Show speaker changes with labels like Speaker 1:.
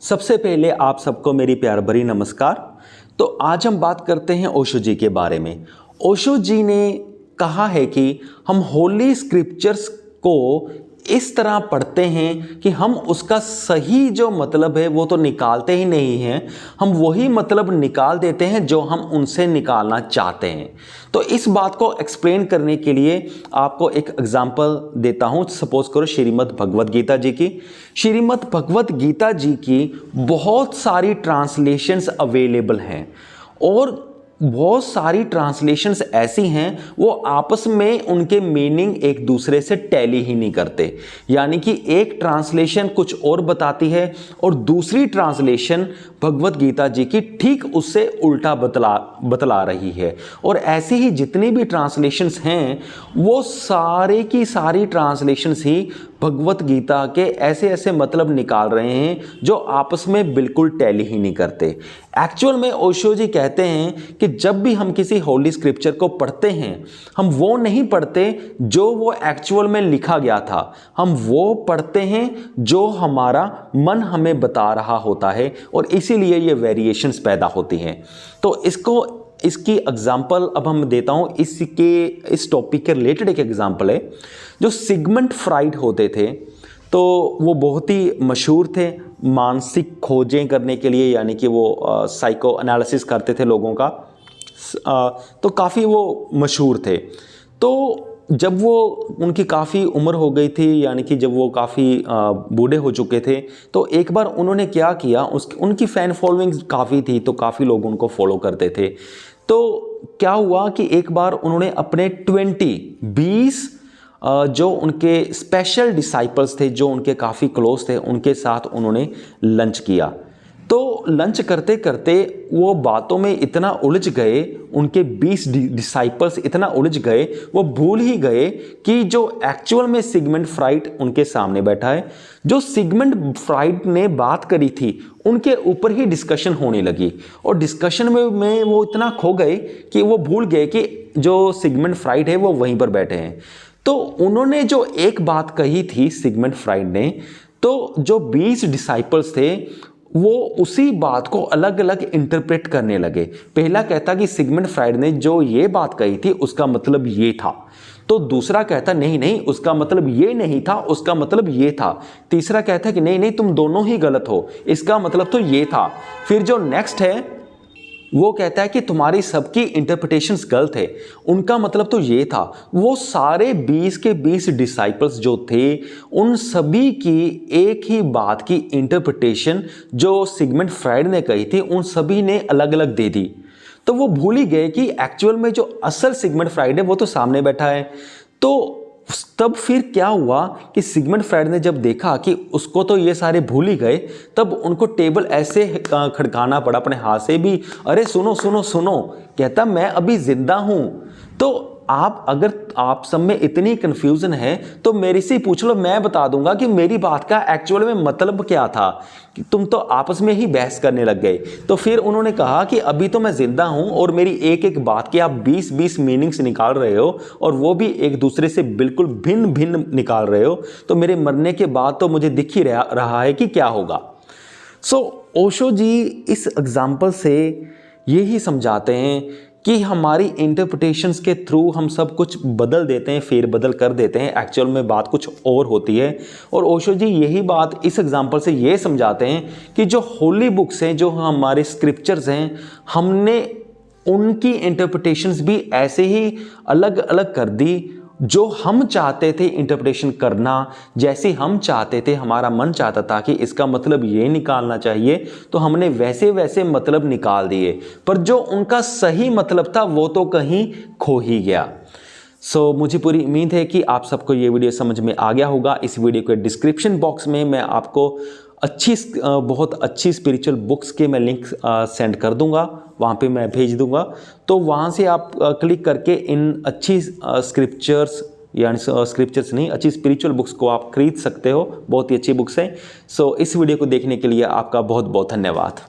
Speaker 1: सबसे पहले आप सबको मेरी प्यार भरी नमस्कार। तो आज हम बात करते हैं ओशो जी के बारे में। ओशो जी ने कहा है कि हम होली स्क्रिप्चर्स को इस तरह पढ़ते हैं कि हम उसका सही जो मतलब है वो तो निकालते ही नहीं हैं, हम वही मतलब निकाल देते हैं जो हम उनसे निकालना चाहते हैं। तो इस बात को एक्सप्लेन करने के लिए आपको एक एग्जांपल देता हूँ। सपोज करो श्रीमद् भगवद गीता जी की। श्रीमद् भगवद गीता जी की बहुत सारी ट्रांसलेशंस अवेलेबल हैं और बहुत सारी ट्रांसलेशंस ऐसी हैं वो आपस में उनके मीनिंग एक दूसरे से टैली ही नहीं करते। यानी कि एक ट्रांसलेशन कुछ और बताती है और दूसरी ट्रांसलेशन भगवद गीता जी की ठीक उससे उल्टा बतला रही है। और ऐसी ही जितनी भी ट्रांसलेशंस हैं वो सारे की सारी ट्रांसलेशंस ही भगवत गीता के ऐसे ऐसे मतलब निकाल रहे हैं जो आपस में बिल्कुल टैली ही नहीं करते। एक्चुअल में ओशो जी कहते हैं कि जब भी हम किसी होली स्क्रिप्चर को पढ़ते हैं हम वो नहीं पढ़ते जो वो एक्चुअल में लिखा गया था, हम वो पढ़ते हैं जो हमारा मन हमें बता रहा होता है और इसीलिए ये वेरिएशंस पैदा होती हैं। तो इसकी एग्जाम्पल अब हम देता हूँ। इस टॉपिक के रिलेटेड एक एग्जाम्पल है। जो सिगमंड फ्राइड होते थे तो वो बहुत ही मशहूर थे मानसिक खोजें करने के लिए, यानी कि वो साइको एनालिसिस करते थे लोगों का। तो काफ़ी वो मशहूर थे। तो जब वो उनकी काफ़ी उम्र हो गई थी, यानी कि जब वो काफ़ी बूढ़े हो चुके थे, तो एक बार उन्होंने क्या किया, उनकी फ़ैन फॉलोइंग काफ़ी थी तो काफ़ी लोग उनको फॉलो करते थे। तो क्या हुआ कि एक बार उन्होंने अपने 20 जो उनके स्पेशल डिसाइपल्स थे, जो उनके काफ़ी क्लोज थे, उनके साथ उन्होंने लंच किया। तो लंच करते करते वो बातों में इतना उलझ गए, उनके 20 डिसाइपल्स इतना उलझ गए, वो भूल ही गए कि जो एक्चुअल में सिगमंड फ्राइड उनके सामने बैठा है, जो सिगमंड फ्राइड ने बात करी थी उनके ऊपर ही डिस्कशन होने लगी। और डिस्कशन में वो इतना खो गए कि वो भूल गए कि जो सिगमंड फ्राइड है वो वहीं पर बैठे हैं। तो उन्होंने जो एक बात कही थी सिगमंड फ्राइड ने, तो जो 20 डिसाइपल्स थे वो उसी बात को अलग अलग इंटरप्रेट करने लगे। पहला कहता कि सिगमंड फ्राइड ने जो ये बात कही थी उसका मतलब ये था, तो दूसरा कहता नहीं नहीं उसका मतलब ये नहीं था, उसका मतलब ये था। तीसरा कहता कि नहीं नहीं तुम दोनों ही गलत हो, इसका मतलब तो ये था। फिर जो नेक्स्ट है वो कहता है कि तुम्हारी सबकी इंटरप्रिटेशंस गलत है, उनका मतलब तो ये था। वो सारे 20 के 20 डिसाइपल्स जो थे उन सभी की एक ही बात की इंटरप्रिटेशन जो सिगमंड फ्राइड ने कही थी उन सभी ने अलग अलग दे दी। तो वो भूल ही गए कि एक्चुअल में जो असल सिगमंड फ्राइड है वो तो सामने बैठा है। तो तब फिर क्या हुआ कि सिगमंड फ्राइड ने जब देखा कि उसको तो ये सारे भूल ही गए, तब उनको टेबल ऐसे खड़काना पड़ा अपने हाथ से भी, अरे सुनो सुनो सुनो, कहता मैं अभी जिंदा हूं। तो अगर आप सब में इतनी कंफ्यूजन है तो मेरे से पूछ लो, मैं बता दूंगा कि मेरी बात का एक्चुअल में मतलब क्या था, कि तुम तो आपस में ही बहस करने लग गए। तो फिर उन्होंने कहा कि अभी तो मैं जिंदा हूं और मेरी एक एक बात के आप 20-20 मीनिंग्स निकाल रहे हो और वो भी एक दूसरे से बिल्कुल भिन्न भिन्न निकाल रहे हो, तो मेरे मरने के बाद तो मुझे दिख ही रहा है कि क्या होगा। ओशो जी इस एग्जाम्पल से यही समझाते हैं कि हमारी इंटरप्रिटेशंस के थ्रू हम सब कुछ बदल देते हैं, फेर बदल कर देते हैं, एक्चुअल में बात कुछ और होती है। और ओशो जी यही बात इस एग्जांपल से ये समझाते हैं कि जो होली बुक्स हैं, जो हमारे स्क्रिप्चर्स हैं, हमने उनकी इंटरप्रिटेशंस भी ऐसे ही अलग अलग कर दी जो हम चाहते थे इंटरप्रिटेशन करना, जैसे हम चाहते थे, हमारा मन चाहता था कि इसका मतलब ये निकालना चाहिए, तो हमने वैसे वैसे मतलब निकाल दिए, पर जो उनका सही मतलब था वो तो कहीं खो ही गया। मुझे पूरी उम्मीद है कि आप सबको ये वीडियो समझ में आ गया होगा। इस वीडियो के डिस्क्रिप्शन बॉक्स में मैं आपको बहुत अच्छी स्पिरिचुअल बुक्स के मैं लिंक सेंड कर दूंगा, वहाँ पे मैं भेज दूंगा। तो वहाँ से आप क्लिक करके इन अच्छी स्क्रिप्चर्स, यानी स्क्रिप्चर्स नहीं, अच्छी स्पिरिचुअल बुक्स को आप खरीद सकते हो। बहुत ही अच्छी बुक्स हैं। इस वीडियो को देखने के लिए आपका बहुत बहुत धन्यवाद।